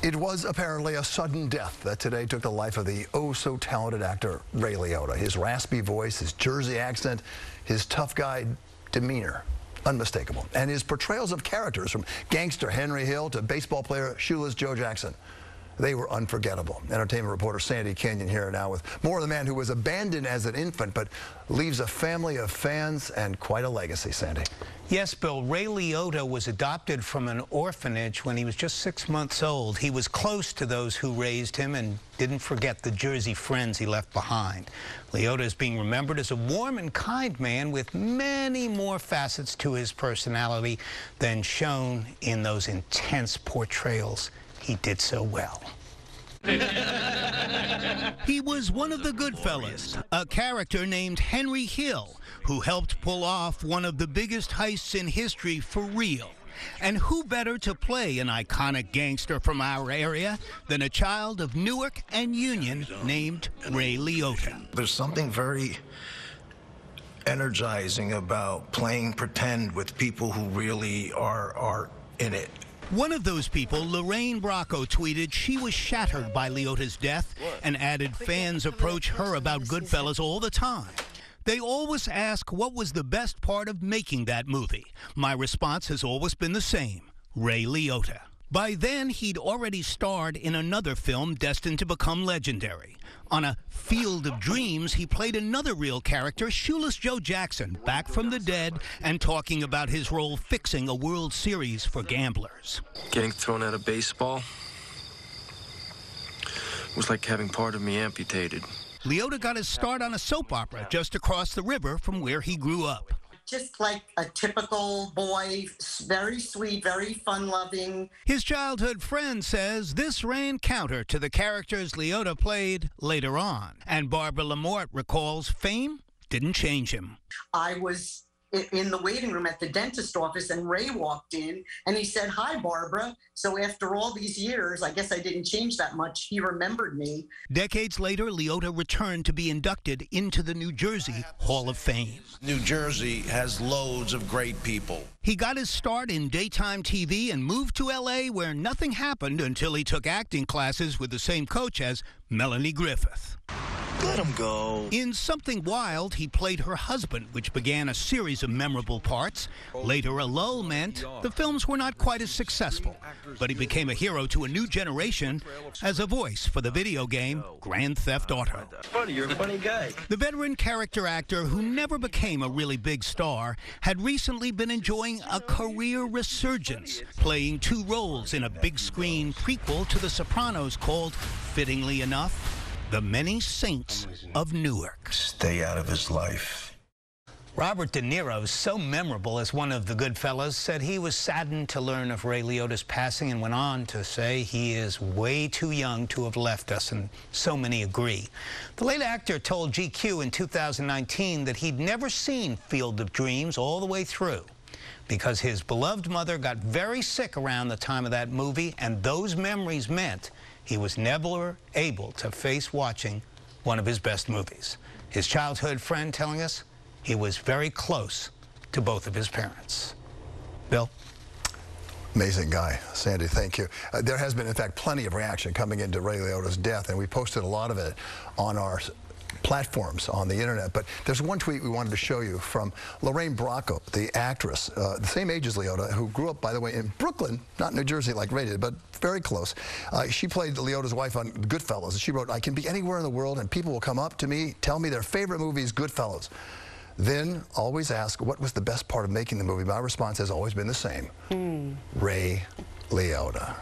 It was apparently a sudden death that today took the life of the oh-so-talented actor Ray Liotta. His raspy voice, his Jersey accent, his tough guy demeanor, unmistakable. And his portrayals of characters from gangster Henry Hill to baseball player Shoeless Joe Jackson, they were unforgettable. Entertainment reporter Sandy Kenyon here now with more of the man who was abandoned as an infant but leaves a family of fans and quite a legacy. Sandy. Yes, Bill. Ray Liotta was adopted from an orphanage when he was just 6 months old. He was close to those who raised him and didn't forget the Jersey friends he left behind. Liotta is being remembered as a warm and kind man with many more facets to his personality than shown in those intense portrayals he did so well. He was one of the Goodfellas, a character named Henry Hill, who helped pull off one of the biggest heists in history for real. And who better to play an iconic gangster from our area than a child of Newark and Union named Ray Liotta? There's something very energizing about playing pretend with people who really are in it. One of those people, Lorraine Bracco, tweeted she was shattered by Liotta's death and added fans approach her about Goodfellas all the time. They always ask what was the best part of making that movie. My response has always been the same: Ray Liotta. By then, he'd already starred in another film destined to become legendary. On A Field of Dreams, he played another real character, Shoeless Joe Jackson, back from the dead and talking about his role fixing a World Series for gamblers. Getting thrown out of baseball was like having part of me amputated. Liotta got his start on a soap opera just across the river from where he grew up. Just like a typical boy, very sweet, very fun-loving. His childhood friend says this ran counter to the characters Liotta played later on. And Barbara Lamort recalls fame didn't change him. I was in the waiting room at the dentist office, and Ray walked in, and he said, "Hi, Barbara." So after all these years, I guess I didn't change that much. He remembered me. Decades later, Liotta returned to be inducted into the New Jersey Hall of Fame. New Jersey has loads of great people. He got his start in daytime TV and moved to L.A., where nothing happened until he took acting classes with the same coach as Melanie Griffith. Let him go. In Something Wild, he played her husband, which began a series of memorable parts. Later, a lull meant the films were not quite as successful, but he became a hero to a new generation as a voice for the video game Grand Theft Auto. Funny, you're a funny guy. The veteran character actor, who never became a really big star, had recently been enjoying a career resurgence, playing 2 roles in a big-screen prequel to The Sopranos called, fittingly enough, The Many Saints of Newark. Stay out of his life. Robert De Niro, so memorable as one of the Goodfellas, said he was saddened to learn of Ray Liotta's passing and went on to say he is way too young to have left us, and so many agree. The late actor told GQ in 2019 that he'd never seen Field of Dreams all the way through because his beloved mother got very sick around the time of that movie, and those memories meant he was never able to face watching one of his best movies. His childhood friend telling us he was very close to both of his parents. Bill? Amazing guy. Sandy, thank you. There has been, in fact, plenty of reaction coming into Ray Liotta's death, and we posted a lot of it on our platforms on the internet. But there's one tweet we wanted to show you from Lorraine Bracco, the actress, the same age as Liotta, who grew up, by the way, in Brooklyn, not New Jersey like Ray did, but very close. She played Liotta's wife on Goodfellas, and she wrote, "I can be anywhere in the world and people will come up to me, tell me their favorite movie is Goodfellas. Then always ask, what was the best part of making the movie? My response has always been the same. Ray Liotta."